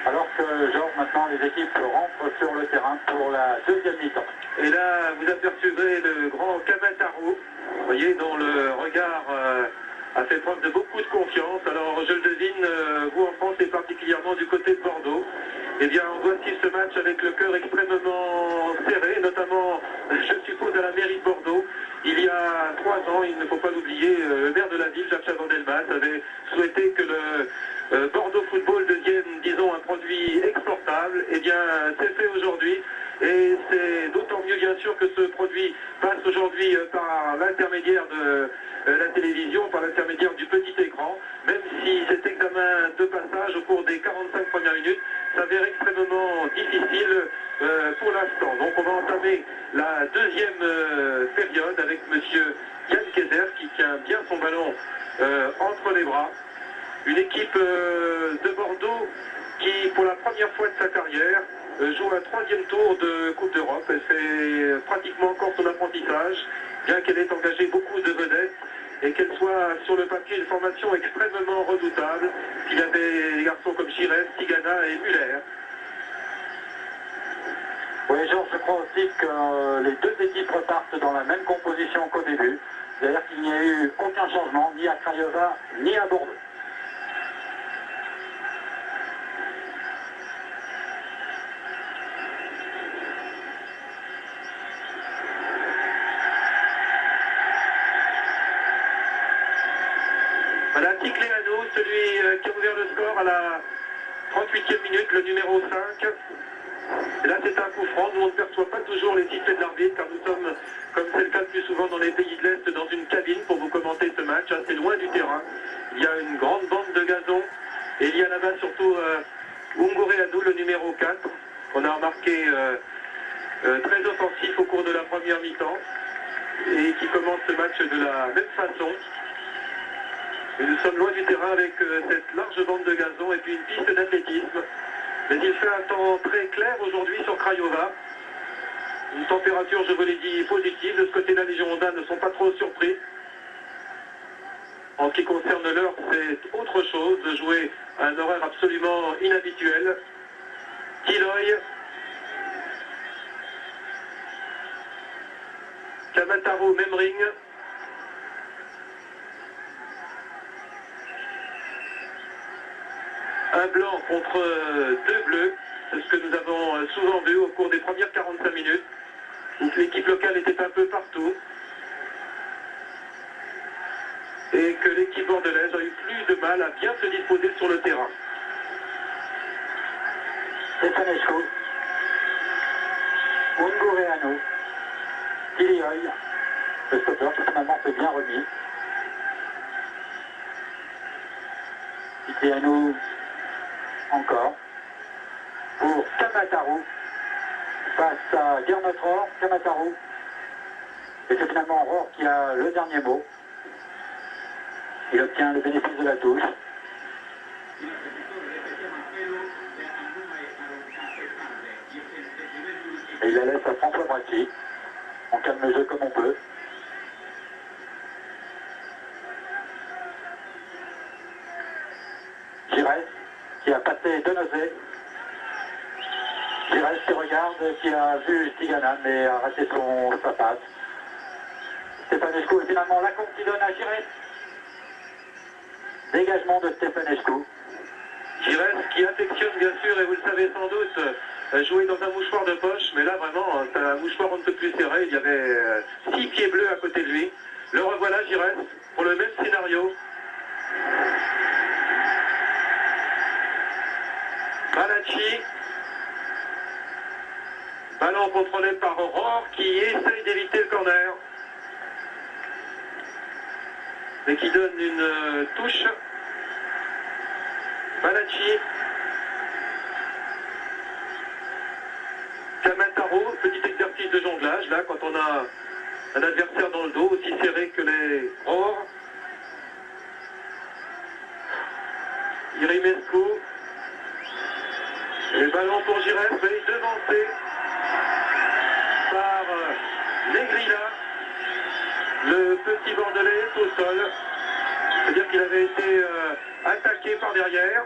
Alors que, Georges, maintenant, les équipes rentrent sur le terrain pour la deuxième mi-temps. Et là, vous apercevrez le grand Kamataro, vous voyez, dont le regard a fait preuve de beaucoup de confiance. Alors, je le devine, vous en France et particulièrement du côté de Bordeaux, eh bien, on doit suivre ce match avec le cœur extrêmement serré, notamment, je suppose, à la mairie de Bordeaux. Il y a 3 ans, il ne faut pas l'oublier, le maire de la ville, Jacques Chaban-Delmas, avait souhaité que le Bordeaux Football devienne, disons, un produit exportable. Eh bien, c'est fait aujourd'hui. Et c'est d'autant mieux, bien sûr, que ce produit passe aujourd'hui par l'intermédiaire de la télévision, par l'intermédiaire du petit écran, même si cet examen de passage au cours des 45 premières minutes s'avère extrêmement difficile pour l'instant. Donc on va entamer la deuxième période avec monsieur Yann Kayser qui tient bien son ballon entre les bras. Une équipe de Bordeaux qui, pour la première fois de sa carrière, joue un 3e tour de Coupe d'Europe. Elle fait pratiquement encore son apprentissage, bien qu'elle ait engagé beaucoup de vedettes et qu'elle soit sur le papier une formation extrêmement redoutable. Il y avait des garçons comme Giresse, Tigana et Muller. Oui, Georges, je crois aussi que les deux équipes repartent dans la même composition qu'au début. C'est-à-dire qu'il n'y a eu aucun changement, ni à Craiova, ni à Bordeaux. Voilà, Ticléano, celui qui a ouvert le score à la 38e minute, le numéro 5. Et là, c'est un coup franc. Nous, on ne perçoit pas toujours les sifflets de l'arbitre, car nous sommes, comme c'est le cas le plus souvent dans les pays de l'Est, dans une cabine pour vous commenter ce match, assez loin du terrain. Il y a une grande bande de gazon. Et il y a là-bas surtout Ungoreanu, le numéro 4, qu'on a remarqué très offensif au cours de la première mi-temps, et qui commence ce match de la même façon. Et nous sommes loin du terrain avec cette large bande de gazon et puis une piste d'athlétisme. Mais il fait un temps très clair aujourd'hui sur Craiova. Une température, je vous l'ai dit, positive. De ce côté-là, les Girondins ne sont pas trop surpris. En ce qui concerne l'heure, c'est autre chose de jouer à un horaire absolument inhabituel. Kiloy, Kamataro, Memring. Un blanc contre 2 bleus, c'est ce que nous avons souvent vu au cours des premières 45 minutes, où l'équipe locale était un peu partout, et que l'équipe bordelaise a eu plus de mal à bien se disposer sur le terrain. Stefanescu, Ungoreanu, Kilioy, le stoppeur qui finalement s'est bien remis. Ticléano encore pour Kamataro face à Gernot Rohr. Kamataro, et c'est finalement Rohr qui a le dernier mot. Il obtient le bénéfice de la touche. Et il la laisse à François Bracchi. On calme le jeu comme on peut. Giresse qui a passé Denozé. Giresse qui regarde, qui a vu Tigana mais a raté sa passe. Stefanescu et finalement la compte qui donne à Giresse. Dégagement de Stefanescu. Giresse qui affectionne bien sûr, et vous le savez sans doute, jouer dans un mouchoir de poche, mais là vraiment, c'est un mouchoir on ne peut plus serré. Il y avait 6 pieds bleus à côté de lui. Le revoilà Giresse pour le même scénario. Malacci. Ballon contrôlé par Rohr qui essaye d'éviter le corner. Mais qui donne une touche. Malacci. Kamataro, petit exercice de jonglage, là, quand on a un adversaire dans le dos, aussi serré que les Rohr. Irimescu. Et ballon pour Giresse, mais devancé par Negrilla, le petit bordelais au sol. C'est-à-dire qu'il avait été attaqué par derrière.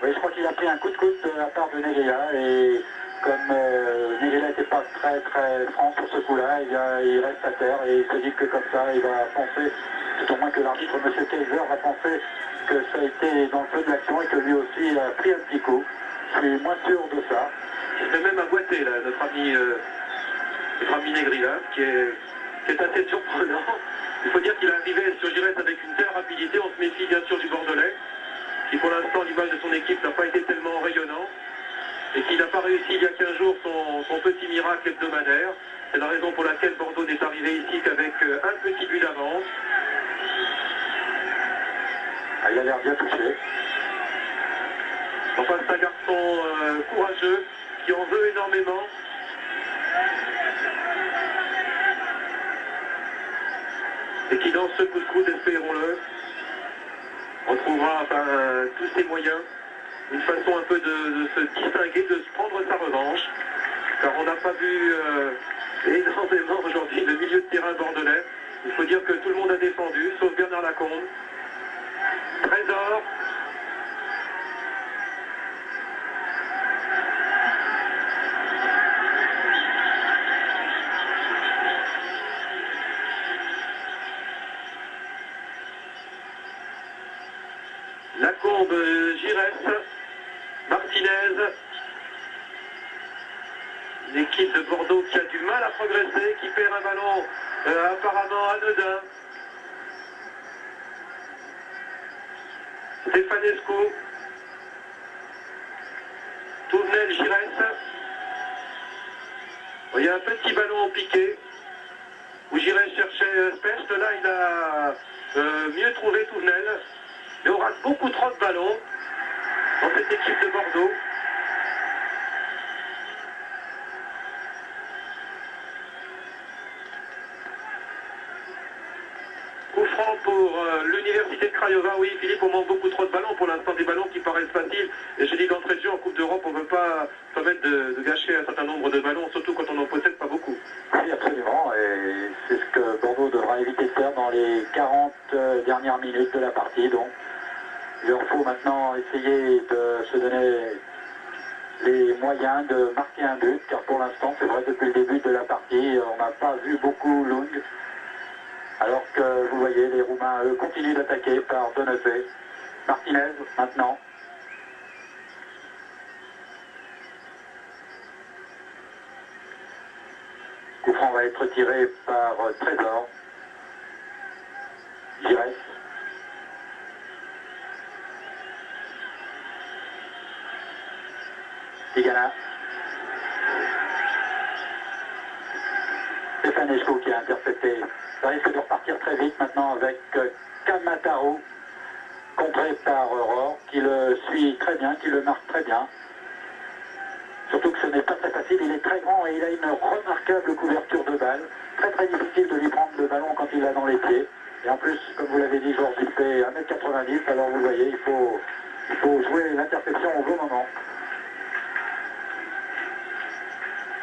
Oui, je crois qu'il a pris un coup de coude de la part de Negela et comme Negela n'était pas très franc sur ce coup-là, il reste à terre et il se dit que comme ça, il va penser, tout au moins que l'arbitre, M. Kaiser, va penser que ça a été dans le feu de l'action et que lui aussi a pris un petit coup. Je suis moins sûr de ça. Il fait même aboîter là, notre ami Negreira, qui est assez surprenant. Il faut dire qu'il est arrivé sur Giresse avec une telle rapidité, on se méfie bien sûr du Bordelais, qui pour l'instant, à l'image de son équipe, n'a pas été tellement rayonnant, et qui n'a pas réussi il y a 15 jours son petit miracle hebdomadaire. C'est la raison pour laquelle Bordeaux n'est arrivé ici qu'avec un petit but d'avance. Ah, il a l'air bien touché. Enfin, c'est un garçon courageux, qui en veut énormément. Et qui, dans ce coup de coude, espérons-le, retrouvera tous ses moyens, une façon un peu de se distinguer, de se prendre sa revanche, car on n'a pas vu énormément aujourd'hui le milieu de terrain bordelais. Il faut dire que tout le monde a défendu, sauf Bernard Lacombe. Trésor. Lacombe, Giresse, Martinez. Une équipe de Bordeaux qui a du mal à progresser, qui perd un ballon apparemment anodin. Stefanescu. Touvenel, Giresse. Il y a un petit ballon au piqué où Giresse cherchait Specht. Là, il a mieux trouvé Touvenel. Mais on rate beaucoup trop de ballons dans cette équipe de Bordeaux. Coup franc pour l'Université de Craiova. Oui, Philippe, on manque beaucoup trop de ballons. Pour l'instant, des ballons qui paraissent faciles. Et je dis d'entrée de jeu, en Coupe d'Europe, on ne veut pas permettre de gâcher un certain nombre de ballons, surtout quand on n'en possède pas beaucoup. Oui, absolument. Et c'est ce que Bordeaux devra éviter de faire dans les 40 dernières minutes de la partie. Donc, il leur faut maintenant essayer de se donner les moyens de marquer un but, car pour l'instant, c'est vrai, depuis le début de la partie, on n'a pas vu beaucoup Lung. Alors que vous voyez, les Roumains, eux, continuent d'attaquer par Donofé. Martinez, maintenant. Coup franc va être tiré par Trésor. Giresse. Tigana. Stefanescu qui a intercepté. Ça risque de repartir très vite maintenant avec Kamataru, contré par Rohr, qui le suit très bien, qui le marque très bien. Surtout que ce n'est pas très facile, il est très grand et il a une remarquable couverture de balle. Très difficile de lui prendre le ballon quand il l'a dans les pieds. Et en plus, comme vous l'avez dit, Georges, il fait 1m90, alors vous voyez, il faut jouer l'interception au bon moment.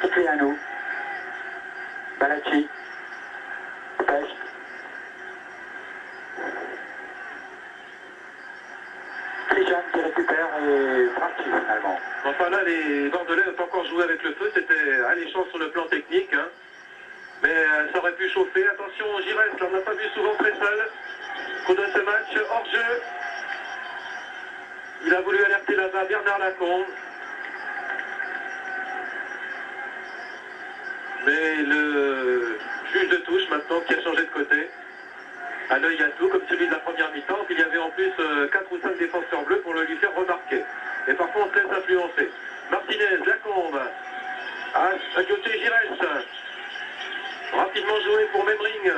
Cipriano, Balacci, Specht. Christian qui récupère et Franchi finalement. Enfin là, les Bordelais ont encore joué avec le feu, c'était alléchant sur le plan technique. Hein. Mais ça aurait pu chauffer. Attention, Giresse, là on n'a pas vu souvent très seul. Qu'on donne ce match hors jeu. Il a voulu alerter là-bas Bernard Lacombe. Mais le juge de touche maintenant qui a changé de côté. À l'œil à tout, comme celui de la première mi-temps. Il y avait en plus 4 ou 5 défenseurs bleus pour le lui faire remarquer. Et parfois on se laisse influencer. Martinez, Lacombe. À côté Giresse. Rapidement joué pour Memring.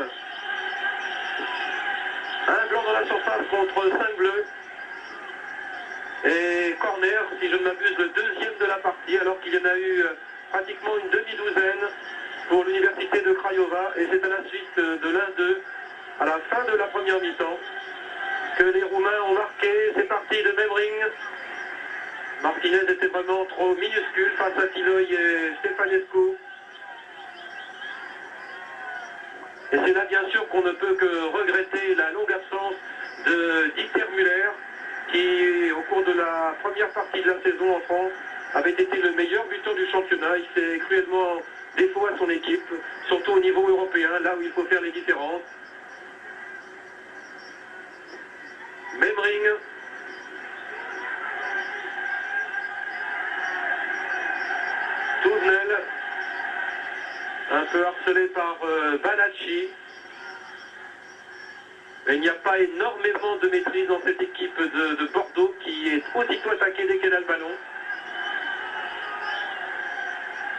Un blanc dans la surface contre 5 bleus. Et corner, si je ne m'abuse, le deuxième de la partie, alors qu'il y en a eu pratiquement une demi-douzaine pour l'Université de Craiova. Et c'est à la suite de l'un-deux, à la fin de la première mi-temps, que les Roumains ont marqué. C'est parti de Memring. Martinez était vraiment trop minuscule face à Tiloy et Stefanescu. Et c'est là bien sûr qu'on ne peut que regretter la longue absence de Dieter Müller, qui, au cours de la première partie de la saison en France, avait été le meilleur buteur du championnat. Il fait cruellement défaut à son équipe, surtout au niveau européen, là où il faut faire les différences. Même ring. Touvenel, un peu harcelé par Banacci. Mais il n'y a pas énormément de maîtrise dans cette équipe de Bordeaux qui est aussitôt attaquée dès qu'elle a le ballon.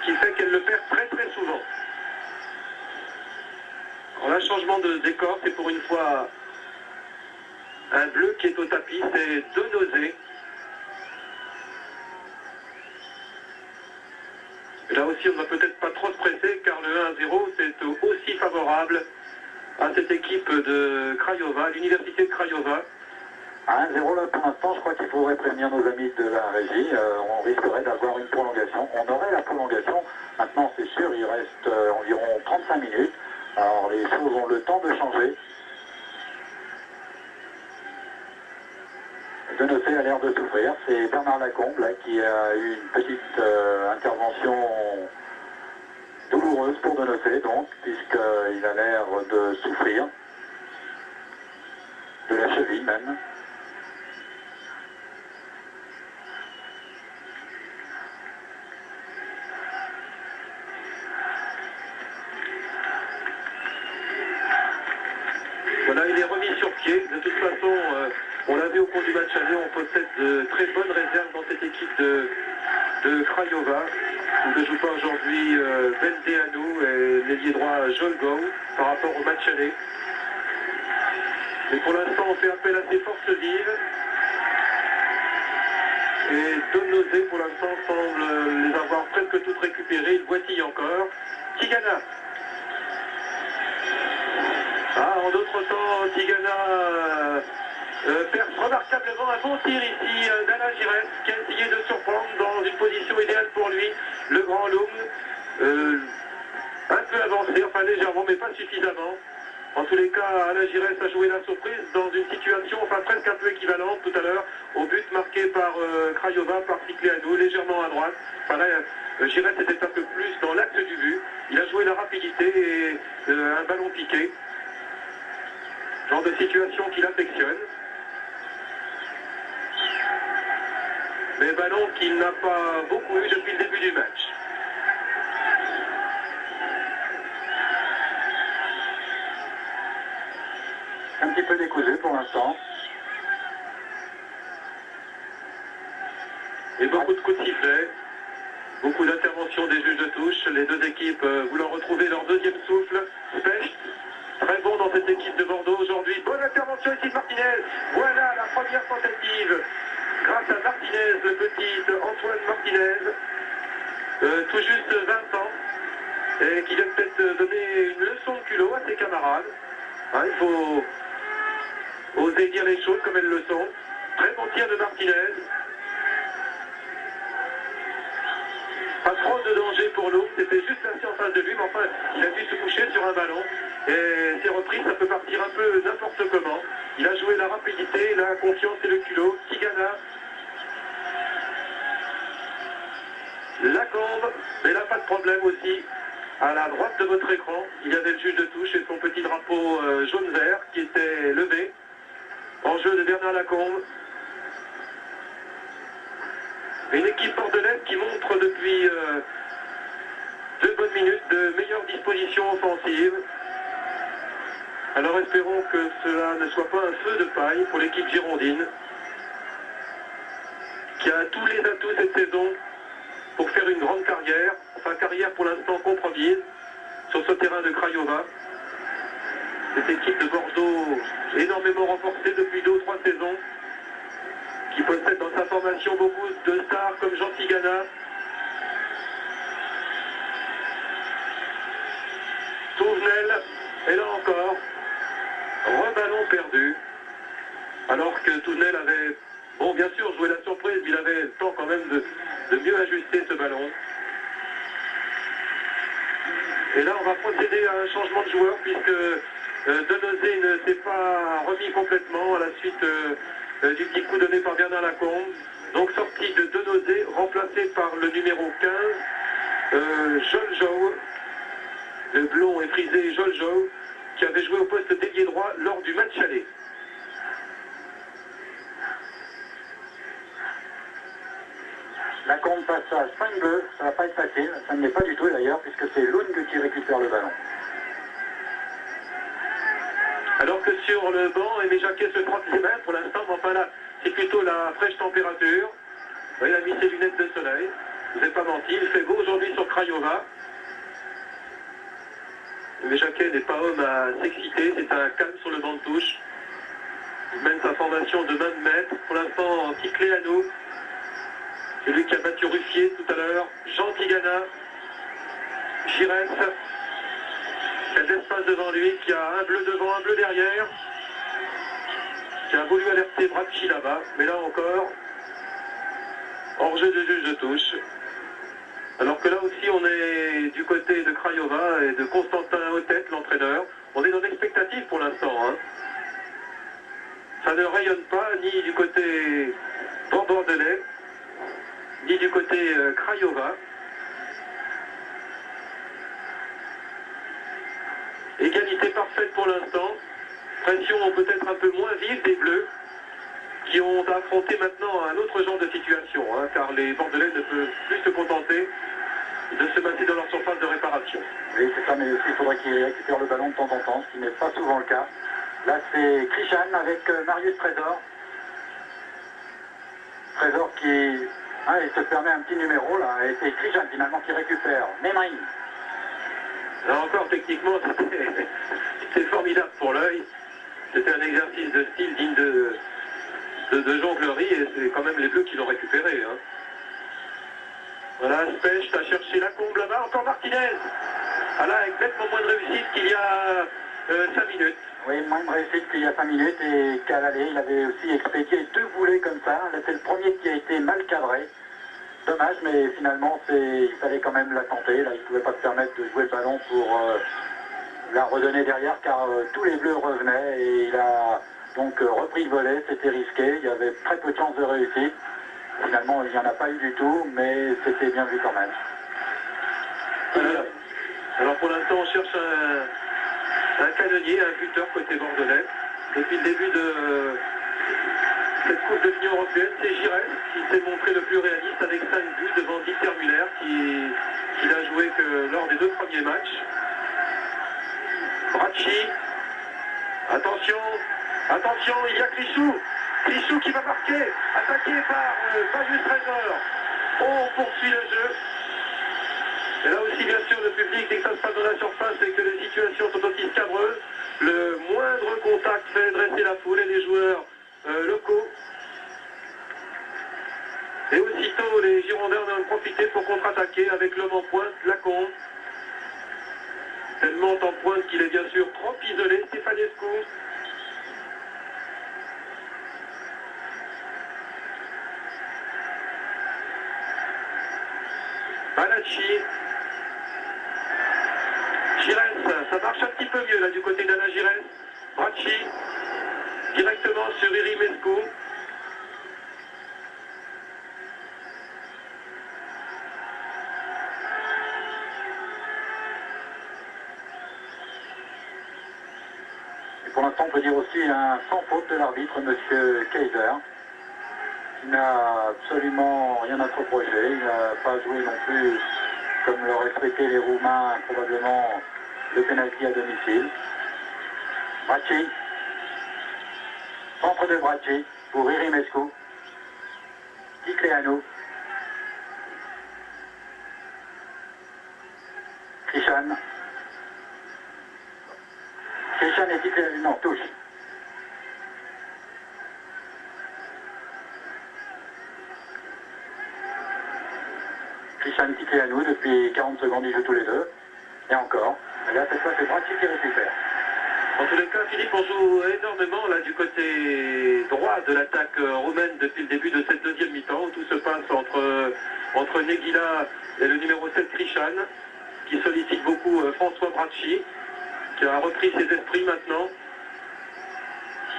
Qui fait qu'elle le perd très très souvent. Alors là, changement de décor, c'est pour une fois un bleu qui est au tapis, c'est Denozé. Là aussi, on ne va peut-être pas trop se presser car le 1-0, c'est aussi favorable à cette équipe de Craiova, l'université de Craiova. 1-0 là pour l'instant, je crois qu'il faudrait prévenir nos amis de la régie. On risquerait d'avoir une prolongation. On aurait la prolongation. Maintenant, c'est sûr, il reste environ 35 minutes. Alors les choses ont le temps de changer. Denocé a l'air de souffrir. C'est Bernard Lacombe là, qui a eu une petite intervention douloureuse pour Denocé, donc, puisqu'il a l'air de souffrir. De la cheville même. Voilà, il est remis sur pied. De toute façon, on l'a vu au cours du match aller, on possède de très bonnes réserves dans cette équipe de Craiova. Où ne joue pas aujourd'hui Bendeanou et l'ailier droit Jolgo par rapport au match aller. Mais pour l'instant, on fait appel à ses forces vives. Et Denozé, pour l'instant, semble les avoir presque toutes récupérées. Il boitille encore. Tigana. Ah, en d'autres temps, Tigana perce remarquablement un bon tir ici d'Alain Giresse, qui a essayé de surprendre dans une position idéale pour lui, le grand Loum. Un peu avancé, enfin légèrement, mais pas suffisamment. En tous les cas, Alain Giresse a joué la surprise dans une situation, enfin presque un peu équivalente tout à l'heure, au but marqué par Craiova, par Ficléanou, légèrement à droite. Enfin là, Giresse était un peu plus dans l'axe du but. Il a joué la rapidité et un ballon piqué. Genre de situation qu'il affectionne. Mais ballon qu'il n'a pas beaucoup eu depuis le début du match. Un petit peu décousu pour l'instant. Et beaucoup de coups de sifflet. Beaucoup d'interventions des juges de touche. Les deux équipes voulant retrouver leur deuxième souffle. Specht, très bon dans cette équipe de Bordeaux aujourd'hui. Bonne intervention ici de Martinez. Voilà la première tentative. Grâce à Martinez, le petit Antoine Martinez. Tout juste 20 ans. Et qui vient peut-être donner une leçon de culot à ses camarades. Hein, il faut oser dire les choses comme elles le sont. Très bon tir de Martinez. Pas trop de danger pour l'eau, c'était juste assis en face de lui, mais enfin, il a dû se coucher sur un ballon. Et ses reprises, ça peut partir un peu n'importe comment. Il a joué la rapidité, la confiance et le culot. Tigana. Lacombe, mais là, pas de problème aussi. À la droite de votre écran, il y avait le juge de touche et son petit drapeau jaune-vert qui était levé. En jeu de Bernard Lacombe. Une équipe bordelaise qui montre depuis 2 bonnes minutes de meilleures dispositions offensives. Alors espérons que cela ne soit pas un feu de paille pour l'équipe girondine, qui a tous les atouts cette saison pour faire une grande carrière, enfin carrière pour l'instant compromise, sur ce terrain de Craiova. Cette équipe de Bordeaux énormément renforcée depuis 2 ou 3 saisons, qui possède dans sa formation beaucoup de stars comme Jean Tigana. Touvenel, et là encore, reballon perdu. Alors que Touvenel avait, bon bien sûr, joué la surprise, mais il avait le temps quand même de mieux ajuster ce ballon. Et là, on va procéder à un changement de joueur, puisque Denozé ne s'est pas remis complètement à la suite du petit coup donné par Bernard Lacombe. Donc sortie de Denozé, remplacé par le numéro 15, Joljo, le blond et frisé Joljo, qui avait joué au poste d'ailier droit lors du match aller. Lacombe passe à 5 bleus, ça va pas être facile, ça ne l'est pas du tout d'ailleurs, puisque c'est Lung qui récupère le ballon. Alors que sur le banc, Aimé Jacquet se frotte les mains pour l'instant, mais enfin là, c'est plutôt la fraîche température. Il a mis ses lunettes de soleil, je ne vous ai pas menti, il fait beau aujourd'hui sur Craiova. Aimé Jacquet n'est pas homme à s'exciter, c'est un calme sur le banc de touche. Il mène sa formation de main de maître, pour l'instant Ticléano, celui qui a battu Ruffier tout à l'heure, Jean Tigana, Giresse, qui a d'espace devant lui, qui a un bleu devant, un bleu derrière, qui a voulu alerter Bracci là-bas, mais là encore, hors-jeu de juge de touche. Alors que là aussi, on est du côté de Craiova et de Constantin Autet, l'entraîneur. On est dans l'expectative pour l'instant. Hein. Ça ne rayonne pas ni du côté bordelais, ni du côté Craiova. Égalité parfaite pour l'instant. Pression peut-être un peu moins vive des Bleus, qui ont affronté maintenant un autre genre de situation, hein, car les Bordelais ne peuvent plus se contenter de se maintenir dans leur surface de réparation. Oui, c'est ça, mais aussi il faudrait qu'il récupère le ballon de temps en temps, ce qui n'est pas souvent le cas. Là, c'est Krishan avec Marius Trésor. Trésor qui il se permet un petit numéro, là, et c'est Krishan finalement qui récupère. Neymar. Là encore, techniquement, c'était formidable pour l'œil. C'était un exercice de style digne de jonglerie, et c'est quand même les Bleus qui l'ont récupéré. Hein. Voilà, Spech a cherché Lacombe là-bas, encore Martinez. Ah là, avec nettement moins de réussite qu'il y a 5 minutes. Oui, moins de réussite qu'il y a 5 minutes, et Calalé, il avait aussi expédié 2 boulets comme ça. Là, c'est le premier qui a été mal cadré. Dommage, mais finalement, il fallait quand même la tenter. Là, il ne pouvait pas se permettre de jouer le ballon pour la redonner derrière, car tous les Bleus revenaient, et il a donc repris le volet. C'était risqué, il y avait très peu de chances de réussite. Finalement, il n'y en a pas eu du tout, mais c'était bien vu quand même. Alors pour l'instant, on cherche un canonnier, un buteur côté bordelais. Depuis le début de cette Coupe de l'Union Européenne, c'est Giresse qui s'est montré le plus réaliste avec 5 buts devant Dieter Müller qui n'a joué que lors des 2 premiers matchs. Bracci, attention, attention, il y a Clichou qui va marquer, attaqué par Marius Trésor. On poursuit le jeu. Et là aussi, bien sûr, le public, dès que ça se passe dans la surface et que les situations sont aussi scabreuses, le moindre contact fait dresser la foule et les joueurs locaux. Et aussitôt, les Girondins en ont profité pour contre-attaquer avec l'homme en pointe, Lacombe. Tellement en pointe qu'il est bien sûr trop isolé, Stefanescu. Banacci. Giresse, ça marche un petit peu mieux là du côté d'Alain Giresse. Bracci, directement sur Irimescu. Et pour l'instant, on peut dire aussi un sans faute de l'arbitre, M. Kaiser, qui n'a absolument rien à se reprocher. Il n'a pas joué non plus, comme l'auraient souhaité les Roumains, probablement le pénalty à domicile. Bracci. Centre de Bracci pour Irimescu. Ticleanu. Krishan. Krishan et Ticleanu, non, touche. Krishan Ticleanu, depuis 40 secondes, ils jouent tous les deux. Et encore. Et là, cette fois, c'est Bracci qui récupère. En tous les cas, Philippe, on joue énormément là du côté droit de l'attaque roumaine depuis le début de cette deuxième mi-temps, où tout se passe entre Neguila et le numéro 7 Krishan, qui sollicite beaucoup François Bracci, qui a repris ses esprits maintenant.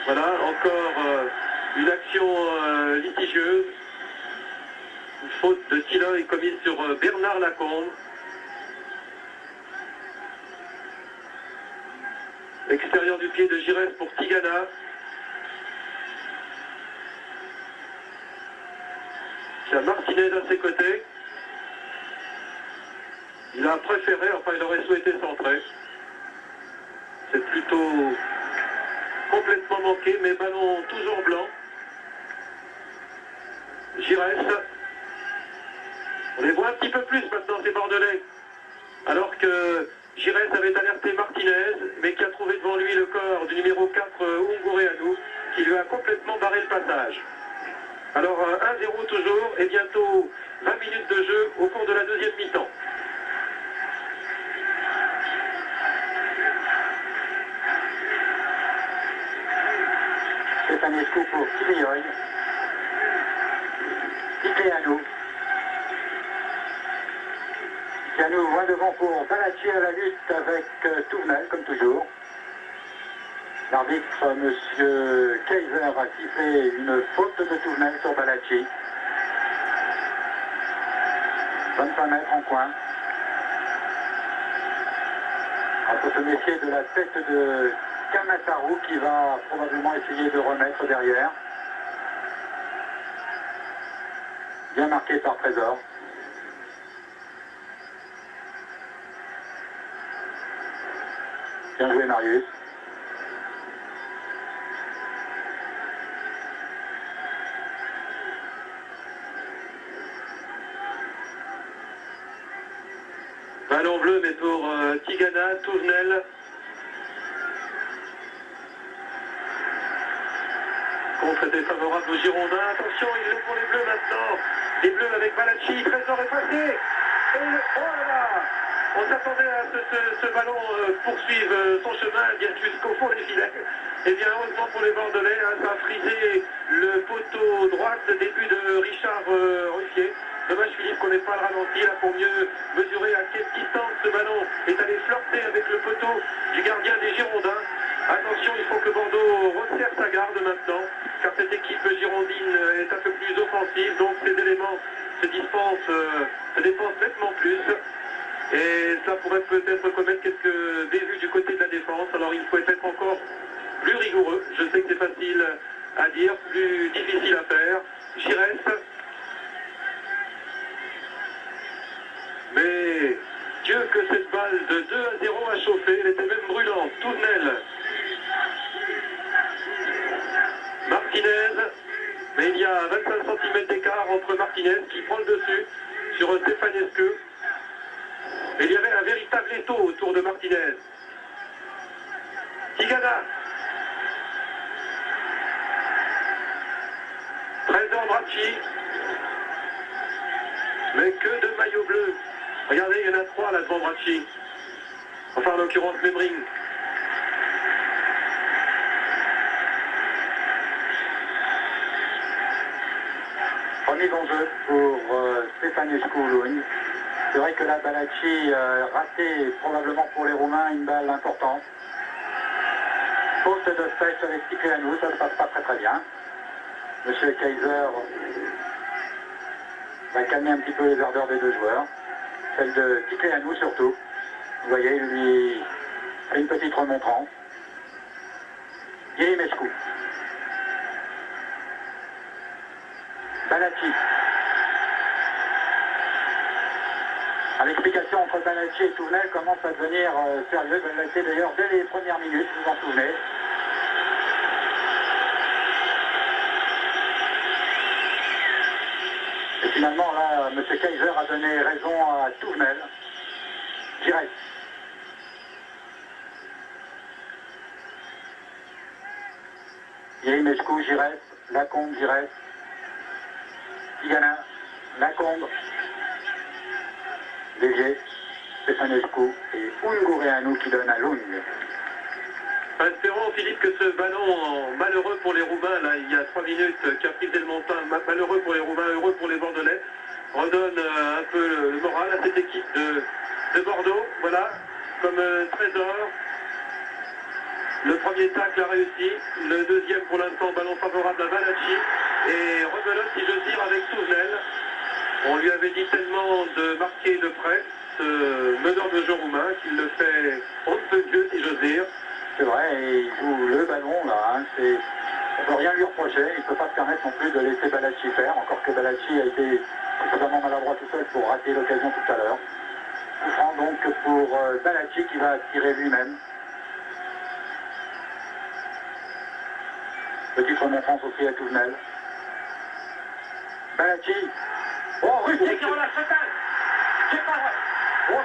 Voilà, encore une action litigieuse. Une faute de Tilleuil commise sur Bernard Lacombe. Extérieur du pied de Giresse pour Tigana. Il y a Martinez à ses côtés. Il a préféré, enfin il aurait souhaité centrer. C'est plutôt complètement manqué, mais ballon toujours blanc. Giresse. On les voit un petit peu plus maintenant, ces Bordelais. Alors que Giresse avait alerté Martinez, mais qui a trouvé devant lui le corps du numéro 4, Ungureanu, qui lui a complètement barré le passage. Alors 1-0 toujours, et bientôt 20 minutes de jeu au cours de la deuxième mi-temps. Stefanescu pour Tilleuil. Ticleanu. Ticleanu loin devant pour Balacci à la lutte avec Touvenel, comme toujours. L'arbitre, M. Kaiser, a sifflé une faute de Touvenel sur Balacci. 25 mètres en coin. Il faut se méfier de la tête de Kamasaru qui va probablement essayer de remettre derrière. Bien marqué par Trésor. Bien joué Marius. Ballon bleu, mais pour Tigana, Touvenel. Contre défavorable aux Girondins. Attention, il est pour les Bleus maintenant. Les Bleus avec Balacci, Trésor est passé. Et oh là là, on s'attendait à ce ballon poursuive son chemin bien jusqu'au fond des filets. Et bien heureusement pour les Bordelais, hein, ça a frisé le poteau droite, début de Richard Ruffier. Dommage Philippe qu'on n'ait pas le ralenti là pour mieux mesurer à quelle distance ce ballon est allé flirter avec le poteau du gardien des Girondins. Attention, il faut que Bordeaux resserre sa garde maintenant, car cette équipe girondine est un peu plus offensive, donc ces éléments se dépensent nettement plus. Et cela pourrait peut-être commettre quelques bévues du côté de la défense, alors il faut être encore plus rigoureux. Je sais que c'est facile à dire, plus difficile à faire. Giresse. Mais Dieu que cette balle de 2-0 a chauffé, elle était même brûlante. Touvenel. Martinez. Mais il y a 25 cm d'écart entre Martinez qui prend le dessus sur Stefanescu. Et il y avait un véritable étau autour de Martinez. Tigana. Trésor Bracci. Mais que de maillots bleus. Regardez, il y en a 3 là devant Bracci. Enfin, en l'occurrence, Memring. Remise en jeu pour Stefanescu Loun. C'est vrai que la Balacci raté probablement pour les Roumains une balle importante. Faute de Fèche avec Ticleanu, ça ne se passe pas très bien. Monsieur Kaiser va calmer un petit peu les ardeurs des deux joueurs. Celle de Ticleanu surtout. Vous voyez, il lui fait une petite remontrance. Yerimescu. Balacci. L'explication entre Balacci et Touvenel commence à devenir sérieuse. Elle l'a été d'ailleurs dès les premières minutes, vous vous en souvenez. Et finalement, là, M. Kaiser a donné raison à Touvenel. Giresse. Yerimescu, Giresse, Lacombe, Giresse. Tigana, Lacombe. Dévié, Stefanescu et Ungureanu qui donne à Lung. Espérons, Philippe, que ce ballon malheureux pour les Roumains, là, il y a 3 minutes, qui a pris Delmontin, malheureux pour les Roumains, heureux pour les Bordelais, redonne un peu le moral à cette équipe de Bordeaux. Voilà, comme Trésor, Le premier tacle a réussi, le deuxième pour l'instant ballon favorable à Balachi et rebelote si j'ose dire avec Souvenel. On lui avait dit tellement de marquer de près ce meneur de jeu roumain qu'il le fait on ne peut mieux si j'ose dire. C'est vrai, et il joue le ballon là, hein, on ne peut rien lui reprocher, il ne peut pas se permettre non plus de laisser Balachi faire, encore que Balachi a été suffisamment maladroit tout seul pour rater l'occasion tout à l'heure. Coup franc donc pour Balachi qui va tirer lui-même. Petite remontrance aussi à Touvenel. Balachi. Oh, Ruquier qui relâche cette balle. C'est pas vrai. Oh.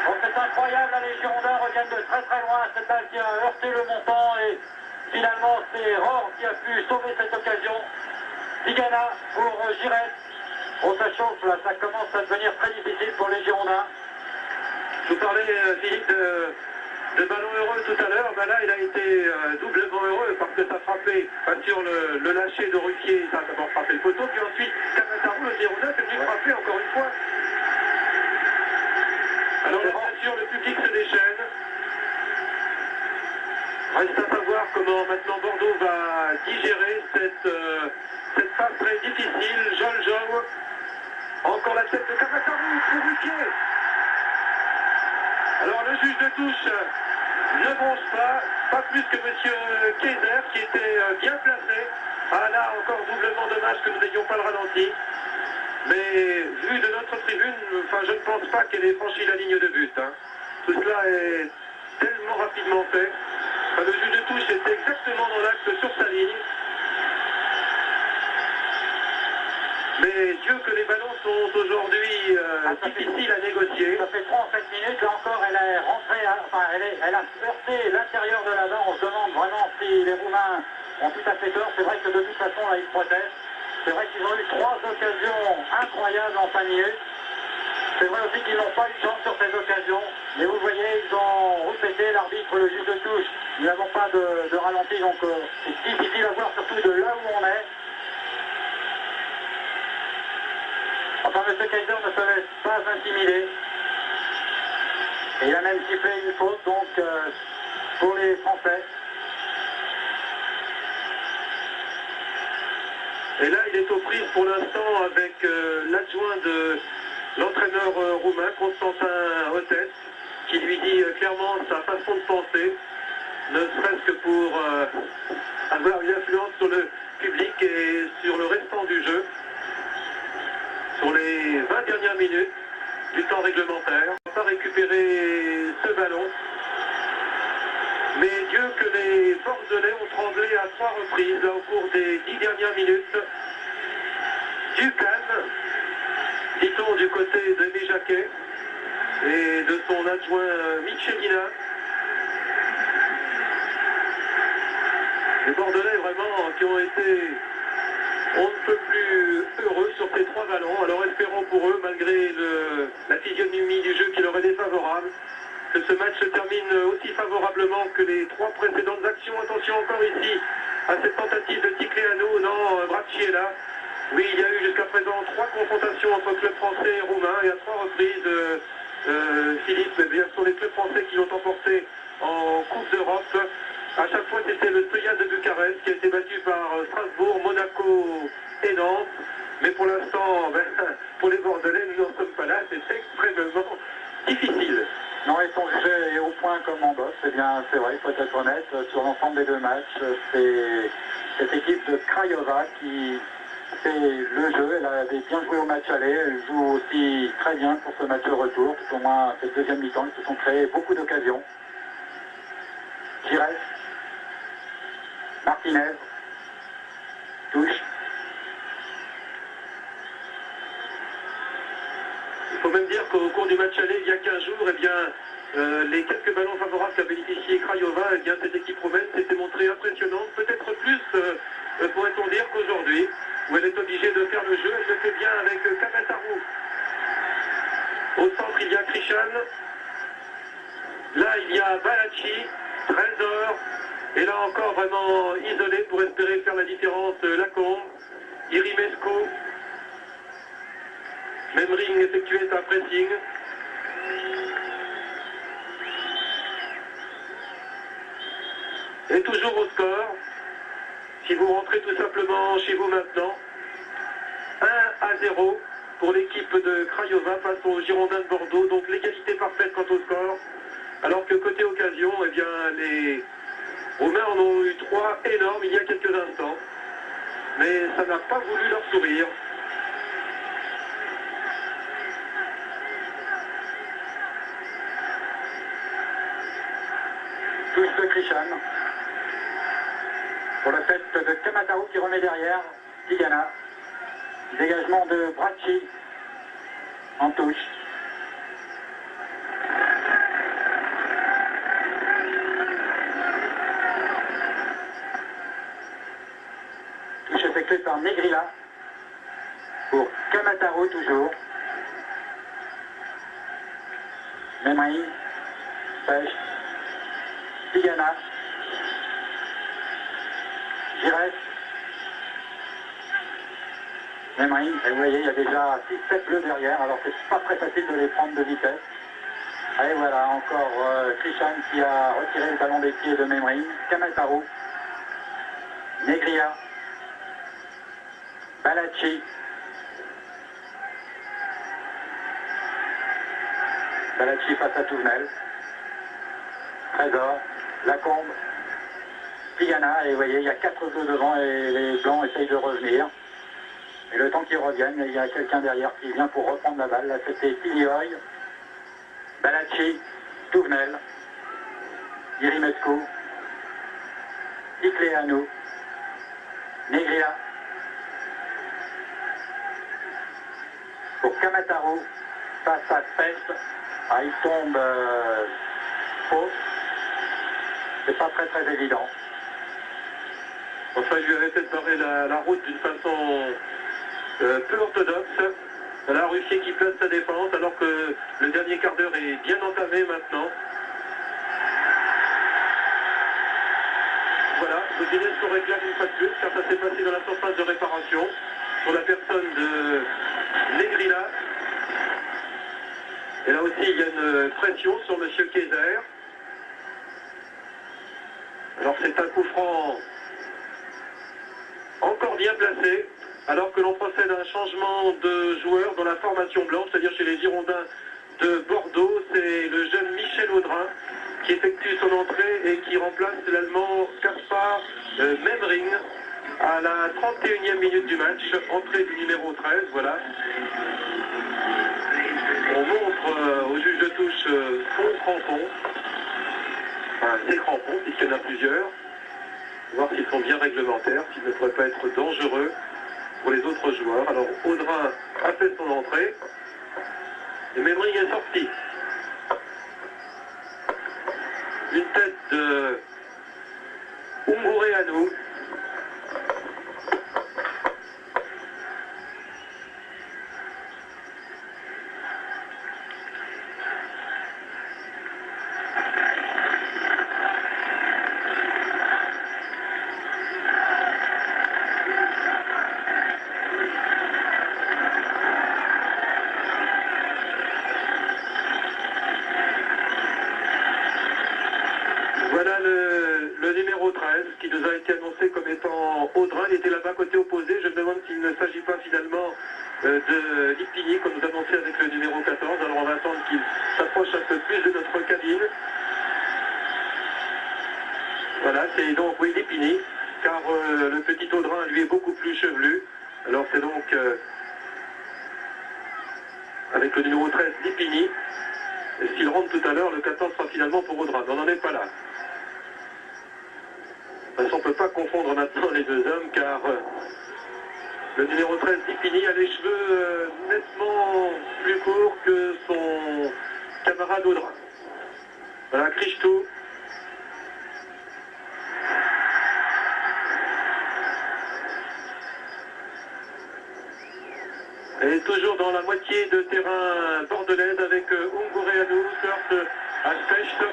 Oh, c'est incroyable, là, les Girondins reviennent de très très loin. Cette balle qui a heurté le montant et finalement c'est Rohr qui a pu sauver cette occasion. Tigana pour Giresse. Oh, ça chauffe là, ça commence à devenir très difficile pour les Girondins. Je vous parlais, Philippe, de ballon heureux tout à l'heure. Ben là, il a été doublement heureux parce que ça frappait sur le lâcher de Ruquier. Ça a d'abord frappé le poteau, puis ensuite Camatarou, le 09, est venu frapper encore une fois. Alors là, bien sûr, le public se déchaîne. Reste à savoir comment maintenant Bordeaux va digérer cette phase très difficile. Joljov, encore la tête de Camatarou pour Ruquier. Alors le juge de touche ne bronche pas plus que M. Kaiser qui était bien placé. Ah là, encore doublement dommage que nous n'ayons pas le ralenti. Mais vu de notre tribune, enfin, je ne pense pas qu'elle ait franchi la ligne de but. Hein. Tout cela est tellement rapidement fait. Enfin, le juge de touche était exactement dans l'axe sur sa ligne. Mais Dieu que les ballons sont aujourd'hui difficiles à négocier. Ça fait 37 minutes, là encore elle est rentrée, elle a heurté l'intérieur de la barre. On se demande vraiment si les Roumains ont tout à fait tort. C'est vrai que de toute façon là ils protestent. C'est vrai qu'ils ont eu 3 occasions incroyables en 5 minutes. C'est vrai aussi qu'ils n'ont pas eu de chance sur ces occasions. Mais vous voyez, ils ont répété, l'arbitre, le juge de touche. Nous n'avons pas de ralenti, donc c'est difficile à voir surtout de là où on est. Enfin, M. Kaiser ne se laisse pas intimider. Et il a même sifflé une faute, donc, pour les Français. Et là, il est aux prises pour l'instant avec l'adjoint de l'entraîneur roumain, Constantin Hotès, qui lui dit clairement sa façon de penser, ne serait-ce que pour avoir une influence sur le public et sur le restant du jeu. Sur les 20 dernières minutes du temps réglementaire, on va pas récupérer ce ballon. Mais Dieu que les Bordelais ont tremblé à 3 reprises là, au cours des 10 dernières minutes. Du calme, dit-on du côté d'Aimé Jacquet et de son adjoint Michelina. Les Bordelais vraiment qui ont été on ne peut plus heureux sur ces 3 ballons. Alors espérons pour eux, malgré la physionomie du jeu qui leur est défavorable, que ce match se termine aussi favorablement que les 3 précédentes actions. Attention encore ici à cette tentative de Ticleanu. Non, Bracci est là. Oui, il y a eu jusqu'à présent 3 confrontations entre clubs français et roumains et à 3 reprises, Philippe, eh bien, ce sont les clubs français qui l'ont emporté en Coupe d'Europe. À chaque fois, c'était le Stoïade de Bucarest qui a été battu par Strasbourg, Monaco et Nantes. Mais pour l'instant, pour les Bordelais, nous n'en sommes pas là. C'est extrêmement difficile. Non, ils sont jugés au point comme en bosse. Eh bien, c'est vrai, il faut être honnête. Sur l'ensemble des 2 matchs, c'est cette équipe de Craiova qui fait le jeu. Elle avait bien joué au match aller. Elle joue aussi très bien pour ce match de retour. Tout au moins, cette deuxième mi-temps, ils se sont créés beaucoup d'occasions. Giresse. Martinez, touche. Il faut même dire qu'au cours du match aller, il y a 15 jours, eh bien, les quelques ballons favorables qu'a bénéficié Craiova, eh bien, cette équipe roumaine s'était montrée impressionnante, peut-être plus, pourrait-on dire, qu'aujourd'hui, où elle est obligée de faire le jeu. Elle le fait bien avec Camatarou. Au centre, il y a Krishan. Là, il y a Balachi, Trésor. Et là encore vraiment isolé pour espérer faire la différence Lacombe, Irimescu. Même ring effectué sa pressing. Et toujours au score, si vous rentrez tout simplement chez vous maintenant, 1-0 pour l'équipe de Craiova face aux Girondins de Bordeaux. Donc l'égalité parfaite quant au score. Alors que côté occasion, eh bien, les Roumains en ont eu 3 énormes il y a quelques instants. Mais ça n'a pas voulu leur sourire. Touche de Christian. Pour la tête de Kamataro qui remet derrière. Tigana. Dégagement de Bracci. En touche. Touche effectuée par Negrilla. Pour Kamataro toujours. Memri. Pêche. Tigana. Giresse. Memri. Et vous voyez, il y a déjà 6-7 bleus derrière, alors c'est pas très facile de les prendre de vitesse. Et voilà, encore Christian qui a retiré le ballon des pieds de Memri. Kamataro. Negria. Balacci. Balacci face à Touvenel. Trésor. Lacombe. Tigana. Et vous voyez, il y a 4 bleus devant et les blancs essayent de revenir. Et le temps qu'ils reviennent, il y a quelqu'un derrière qui vient pour reprendre la balle. Là, c'était Tilioy. Balacci. Touvenel. Irimescu. Icleanu. Negria. Pour Kamataro, face à Peste. Ah, il tombe faux. C'est pas très évident. Enfin, il lui avait peut-être barré la route d'une façon peu orthodoxe. Voilà, Ruffier qui place sa défense alors que le dernier quart d'heure est bien entamé maintenant. Voilà, Godinez se réclame une fois de plus car ça s'est passé dans la surface de réparation pour la personne de Negrilla. Et là aussi, il y a une pression sur M. Kayser. Alors c'est un coup franc encore bien placé, alors que l'on procède à un changement de joueur dans la formation blanche, c'est-à-dire chez les Girondins de Bordeaux. C'est le jeune Michel Audrin qui effectue son entrée et qui remplace l'Allemand Kaspar Memring à la 31e minute du match, entrée du numéro 13, voilà. On montre au juge de touche son crampon, enfin ses crampons, puisqu'il y en a plusieurs, voir s'ils sont bien réglementaires, s'ils ne pourraient pas être dangereux pour les autres joueurs. Alors Audrin a fait son entrée, et Memring est sorti. Une tête de Ungureanu. Voilà le numéro 13 qui nous a été annoncé comme étant Audrin. Il était là-bas côté opposé. Je me demande s'il ne s'agit pas finalement de Lipini comme nous annonçait avec le numéro 14. Alors on va attendre qu'il s'approche un peu plus de notre cabine. Voilà, c'est donc oui Lipini, car le petit Audrin lui est beaucoup plus chevelu. Alors c'est donc avec le numéro 13 Lipini. Et s'il rentre tout à l'heure, le 14 sera finalement pour Audrin. Mais on n'en est pas là. De toute façon, on ne peut pas confondre maintenant les deux hommes car le numéro 13 Lipini a les cheveux nettement plus courts que son camarade Audrin. Voilà, Christou. Et toujours dans la moitié de terrain bordelaise avec Ungureanu, Surf à Specht.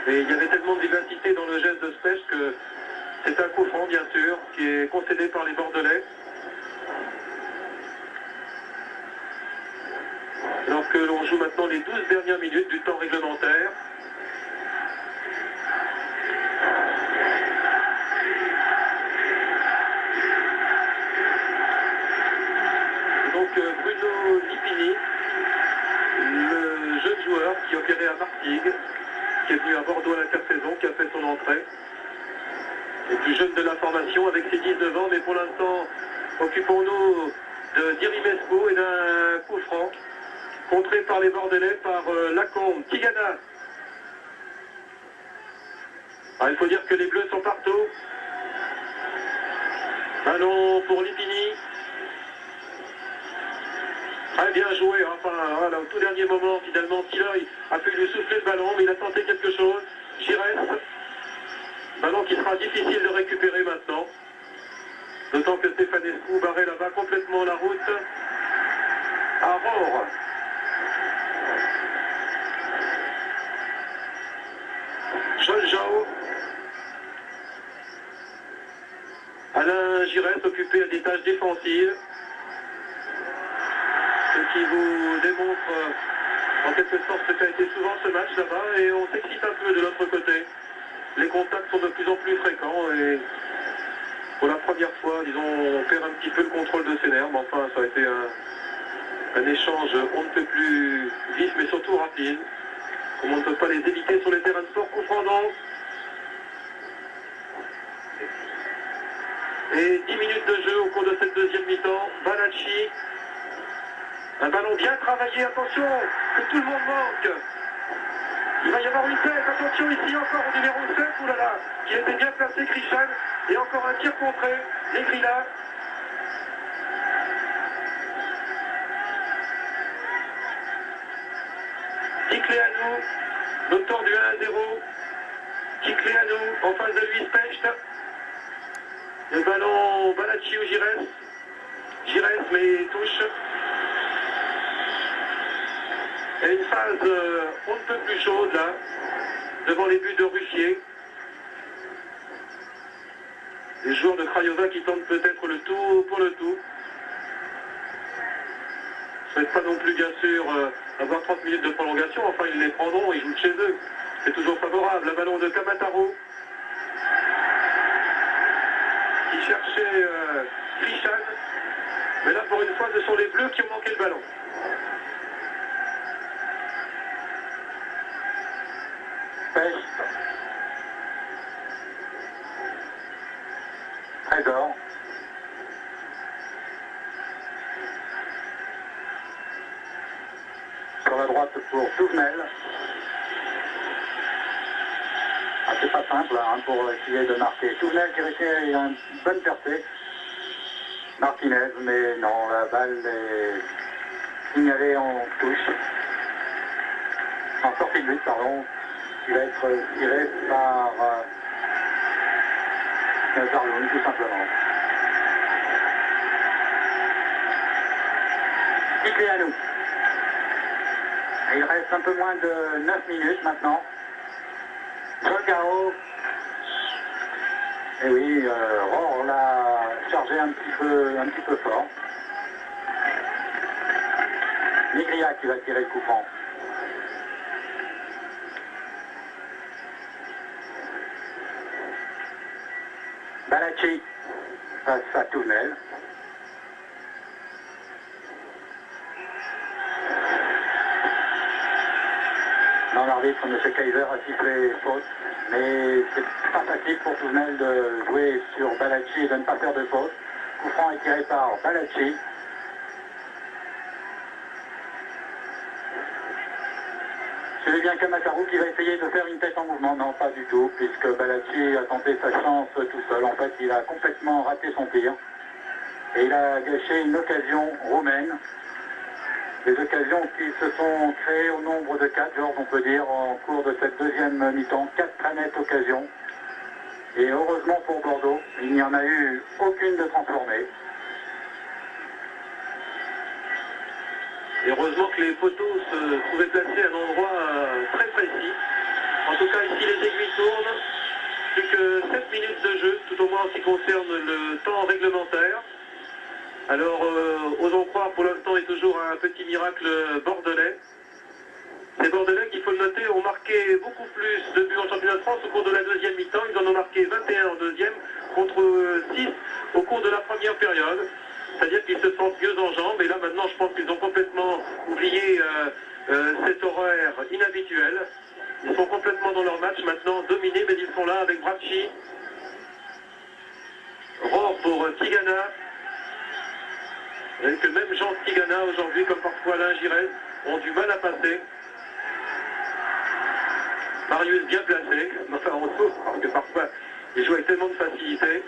Et il y avait tellement de vivacité dans le geste de Specht que c'est un coup franc, bien sûr, qui est concédé par les Bordelais. Alors que l'on joue maintenant les 12 dernières minutes du temps réglementaire. Lipini, le jeune joueur qui opérait à Martigues, qui est venu à Bordeaux à l'intersaison, qui a fait son entrée. Le plus jeune de la formation avec ses 19 ans, mais pour l'instant, occupons-nous de Dirimesco et d'un coup franc, contré par les Bordelais, par Lacombe, Tigana. Alors, il faut dire que les Bleus sont partout. Ballon pour Lipini. Très bien joué, enfin voilà, au tout dernier moment, finalement, Tilleuil a pu lui souffler le ballon, mais il a tenté quelque chose. Giresse. Ballon qui sera difficile de récupérer maintenant. D'autant que Stefanescu barrait là-bas complètement la route à Rohr. Joljao. Alain Giresse occupé à des tâches défensives. Ce qui vous démontre en quelque sorte ce qu'a été souvent ce match là-bas. Et on s'excite un peu de l'autre côté. Les contacts sont de plus en plus fréquents et pour la première fois, disons, on perd un petit peu le contrôle de ses nerfs. Mais enfin, ça a été un échange on ne peut plus vif mais surtout rapide. Comme on ne peut pas les éviter sur les terrains de sport, coup franc donc. Et 10 minutes de jeu au cours de cette deuxième mi-temps. Balacci. Un ballon bien travaillé, attention, que tout le monde manque. Il va y avoir une tête, attention ici encore au numéro 7, oulala, qui était bien placé, Christian, et encore un tir contré, Negrilla. Ticléanou, l'auteur du 1-0, Ticléanou, en face de lui, Specht. Le ballon, Balacci ou Giresse. Giresse, mais touche. Et une phase on ne peut plus chaude là, devant les buts de Ruffier. Les joueurs de Craiova qui tentent peut-être le tout pour le tout. Je ne souhaite pas non plus bien sûr avoir 30 minutes de prolongation, enfin ils les prendront, ils jouent de chez eux. C'est toujours favorable. Un ballon de Kamataro qui cherchait Christian. Mais là pour une fois ce sont les Bleus qui ont manqué le ballon. Trésor. Sur la droite pour Touvenel. Ah, c'est pas simple hein, pour essayer de marquer. Touvenel qui réussit une bonne percée. Martinez, mais non, la balle est signalée en touche. En sortie de but, pardon. Il va être tiré par Zarloun, tout simplement. Ticléanou. Il reste un peu moins de 9 minutes maintenant. Jogao. Et oui, Rohr l'a chargé un petit peu fort. Nigria qui va tirer le coup franc. Balacci face à Touvenel. Non, l'arbitre, M. Kaiser, a sifflé faute, mais c'est pas facile pour Touvenel de jouer sur Balacci et de ne pas faire de faute. Coup franc est tiré par Balacci. C'est bien Kamataro qui va essayer de faire une tête en mouvement. Non, pas du tout, puisque Balacci a tenté sa chance tout seul. En fait, il a complètement raté son tir. Et il a gâché une occasion roumaine. Des occasions qui se sont créées au nombre de 4, Georges, on peut dire, en cours de cette deuxième mi-temps. 4 très nettes occasions. Et heureusement pour Bordeaux, il n'y en a eu aucune de transformée. Et heureusement que les poteaux se trouvaient placés à un endroit très précis. En tout cas, ici, les aiguilles tournent. Plus que 7 minutes de jeu, tout au moins en ce qui concerne le temps réglementaire. Alors, osons croire, pour l'instant, est toujours un petit miracle bordelais. Les Bordelais, qu'il faut le noter, ont marqué beaucoup plus de buts en championnat de France au cours de la deuxième mi-temps. Ils en ont marqué 21 en deuxième, contre 6 au cours de la première période. C'est-à-dire qu'ils se sentent mieux en jambes. Et là, maintenant, je pense qu'ils ont complètement maintenant oublier cet horaire inhabituel. Ils sont complètement dans leur match maintenant, dominés, mais ils sont là avec Bracci. Rohr pour Tigana. Et que même Jean Tigana aujourd'hui, comme parfois Alain Giresse, ont du mal à passer. Marius bien placé, enfin on trouve parce que parfois il joue avec tellement de facilité.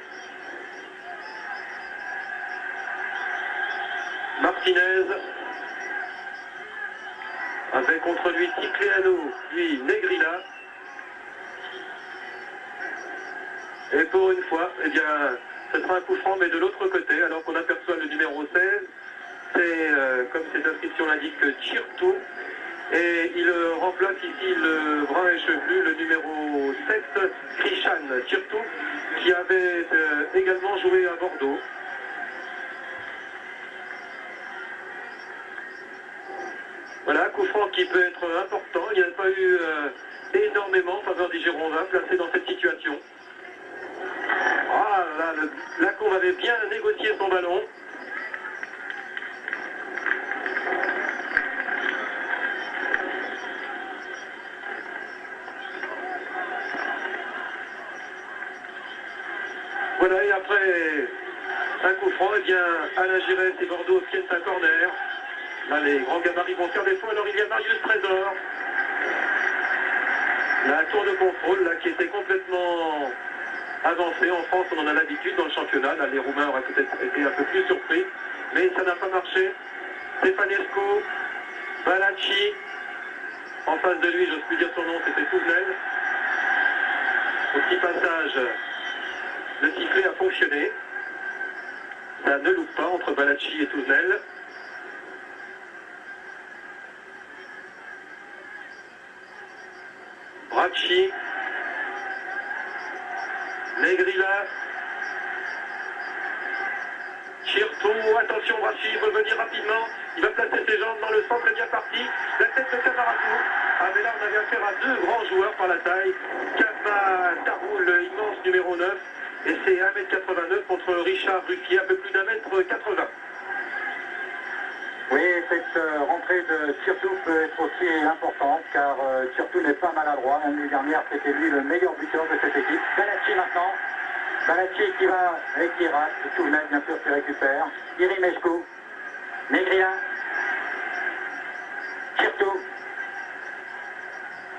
Martinez, avec contre lui Ticleano, puis Negrila. Et pour une fois, eh bien, ce sera un coup franc, mais de l'autre côté, alors qu'on aperçoit le numéro 16, c'est, comme cette inscription l'indique, Tchirtou. Et il remplace ici le brun et chevelu, le numéro 7, Krishan Tchirtou, qui avait également joué à Bordeaux. Voilà, coup franc qui peut être important. Il n'y a pas eu énormément en faveur des Girondins placés dans cette situation. Ah là, Lacombe avait bien négocié son ballon. Voilà, et après un coup franc, eh bien, Alain Giresse et Bordeaux obtiennent un corner. Là, les grands gabarits vont faire des fois. Alors, il y a Marius Trésor. La tour de contrôle, là, qui était complètement avancée. En France, on en a l'habitude dans le championnat. Là, les Roumains auraient peut-être été un peu plus surpris. Mais ça n'a pas marché. Stefanescu, Balacci. En face de lui, j'ose plus dire son nom, c'était Touvenel. Au petit passage, le sifflet a fonctionné. Ça ne loupe pas entre Balacci et Touvenel. Bracci, Negrila, Tchirtou, attention Bracci, il veut venir rapidement, il va placer ses jambes dans le centre, est bien parti, la tête de Camaratou. Ah mais là on avait affaire à deux grands joueurs par la taille, Camaratou, le immense numéro 9, et c'est 1m89 contre Richard Ruffier, un peu plus d'1m80. Oui, cette rentrée de Tchirtou peut être aussi importante car Tchirtou n'est pas maladroit. L'année dernière, c'était lui le meilleur buteur de cette équipe. Balacci maintenant. Balacci qui va avec qui rate. Touvenel, bien sûr, qui récupère. Irimescu. Negrila. Tchirtou.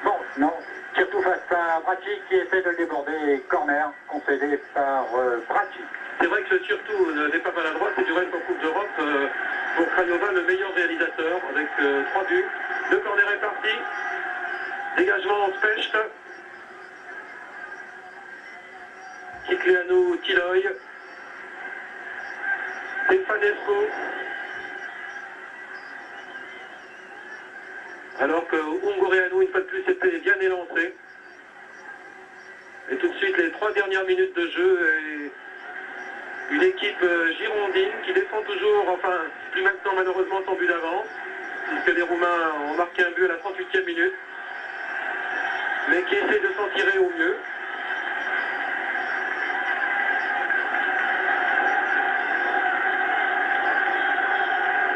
Bon, non. Tchirtou face à Bracci qui essaie de le déborder. Corner concédé par Bracci. C'est vrai que Tchirtou n'est pas maladroit, c'est du reste en Coupe d'Europe. Pour Craiova, le meilleur réalisateur avec 3 buts. Le corner est parti. Dégagement en Specht. Ticleano, Tiloy. Stefanescu. Alors que Ungureanu, une fois de plus, était bien élancé. Et tout de suite, les 3 dernières minutes de jeu. Et une équipe girondine qui défend toujours, enfin, plus maintenant malheureusement son but d'avance, puisque les Roumains ont marqué un but à la 38e minute, mais qui essaie de s'en tirer au mieux.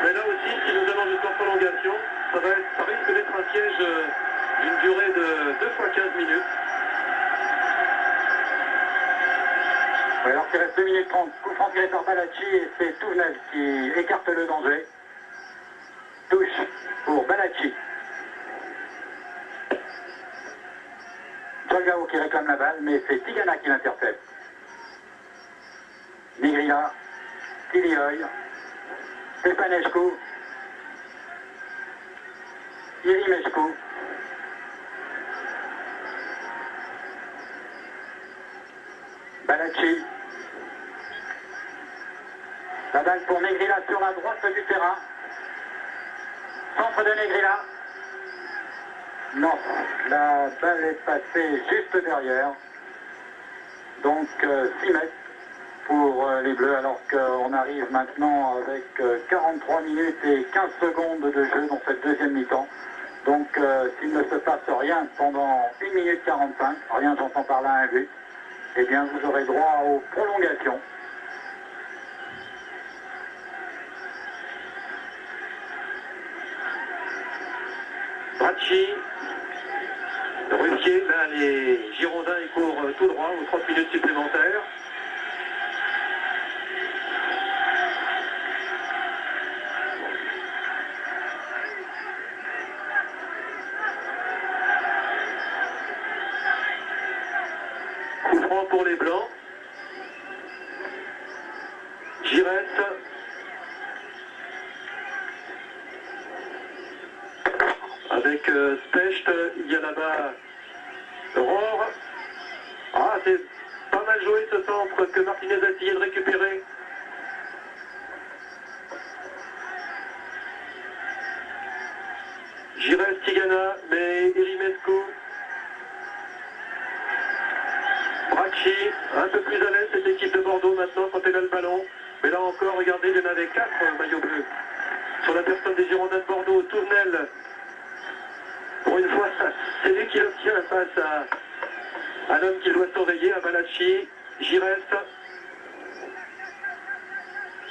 Mais là aussi, si nous allons jusqu'en prolongation, ça risque d'être un piège d'une durée de 2 fois 15 minutes. Alors qu'il reste 2 minutes 30, coup franc tiré par Balacci et c'est Touvenel qui écarte le danger. Touche pour Balacci. Jolgao qui réclame la balle, mais c'est Tigana qui l'intercepte. Negrila, Tilioy, Stefanescu, Irimescu. Balacci. La balle pour Negrila sur la droite du terrain. Centre de Negrila. Non, la balle est passée juste derrière. Donc 6 mètres pour les Bleus, alors qu'on arrive maintenant avec 43 minutes et 15 secondes de jeu dans cette deuxième mi-temps. Donc s'il ne se passe rien pendant 1 minute 45, rien j'entends par là un but, eh bien vous aurez droit aux prolongations. Bracci, Ruffier. Là, les Girondins ils courent tout droit aux 30 minutes supplémentaires. Coup franc pour les Blancs. Giresse. Avec Specht, il y a là-bas Rohr. Ah, c'est pas mal joué ce centre que Martinez a essayé de récupérer. Giresse, Tigana, mais Erimescu. Bracci, un peu plus à l'aise cette équipe de Bordeaux maintenant quand elle a le ballon. Mais là encore, regardez, il y en avait 4 maillots bleus. Sur la personne des Girondins de Bordeaux, Tournel. Pour une fois, c'est lui qui l'obtient face à un homme qu'il doit surveiller, à Balacci, Giresse,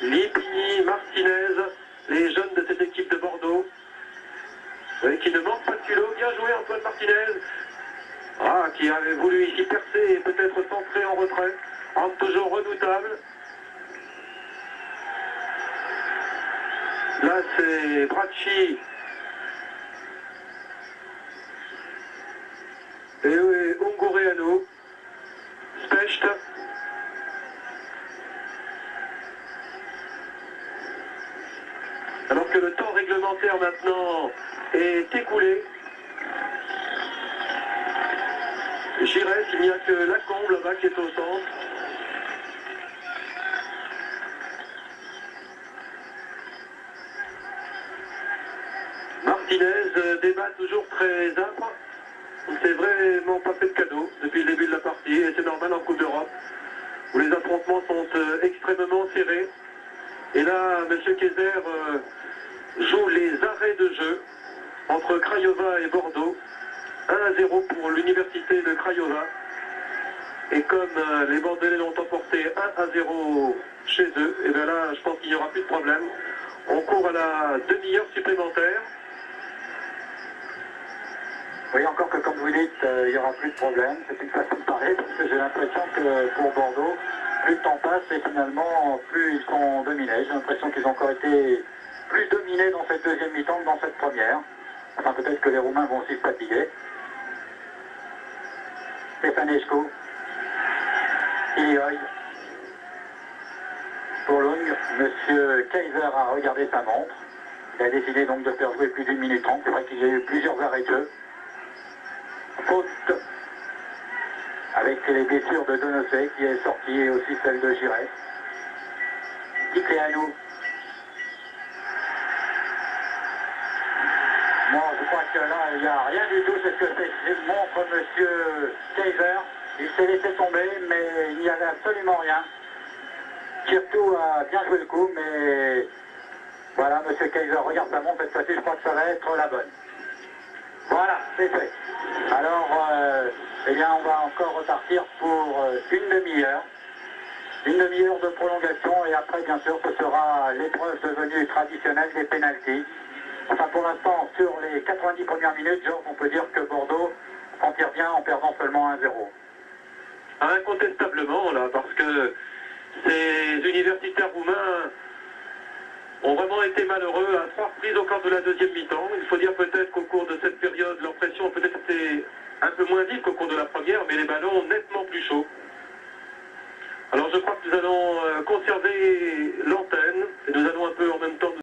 Lipini, Martinez, les jeunes de cette équipe de Bordeaux. Oui, qui ne manque pas de culot. Bien joué Antoine Martinez. Ah, qui avait voulu ici percer et peut-être centrer en retrait. Homme toujours redoutable. Là, c'est Bracci. Et oui, Ungureanu. Specht. Alors que le temps réglementaire maintenant est écoulé. Giresse, il n'y a que Lacombe là-bas qui est au centre. Martinez, débat toujours très âpre. C'est vraiment pas fait de cadeau depuis le début de la partie et c'est normal en Coupe d'Europe où les affrontements sont extrêmement serrés. Et là, M. Kayser joue les arrêts de jeu entre Craiova et Bordeaux. 1-0 pour l'université de Craiova. Et comme les Bordelais l'ont emporté 1-0 chez eux, et bien là, je pense qu'il n'y aura plus de problème. On court à la demi-heure supplémentaire. Oui, encore que comme vous dites, il n'y aura plus de problème. C'est une façon de parler parce que j'ai l'impression que pour Bordeaux, plus le temps passe et finalement, plus ils sont dominés. J'ai l'impression qu'ils ont encore été plus dominés dans cette deuxième mi-temps que dans cette première. Enfin, peut-être que les Roumains vont aussi se fatiguer. Stefanescu, Ilioy, pour Lung, Monsieur Kayser a regardé sa montre. Il a décidé donc de faire jouer plus d'1 minute 30. C'est vrai qu'il y a eu plusieurs arrêts de jeu. Faute avec les blessures de Donosé qui est sorti et aussi celle de Giresse. Ticléanou. Non, je crois que là, il n'y a rien du tout. C'est ce que montre Monsieur Kayser. Il s'est laissé tomber, mais il n'y avait absolument rien. Kirtou a bien joué le coup, mais voilà, Monsieur Kayser regarde sa montre. Cette fois-ci, je crois que ça va être la bonne. Voilà, c'est fait. Alors, eh bien, on va encore repartir pour une demi-heure. Une demi-heure de prolongation et après, bien sûr, ce sera l'épreuve devenue traditionnelle des pénaltys. Enfin, pour l'instant, sur les 90 premières minutes, Georges, on peut dire que Bordeaux s'en tire bien en perdant seulement 1-0. Incontestablement, là, parce que ces universitaires roumains ont vraiment été malheureux à 3 reprises au cours de la deuxième mi-temps. Il faut dire peut-être qu'au cours de cette période, leur pression a peut-être été un peu moins vive qu'au cours de la première, mais les ballons nettement plus chauds. Alors je crois que nous allons conserver l'antenne et nous allons un peu en même temps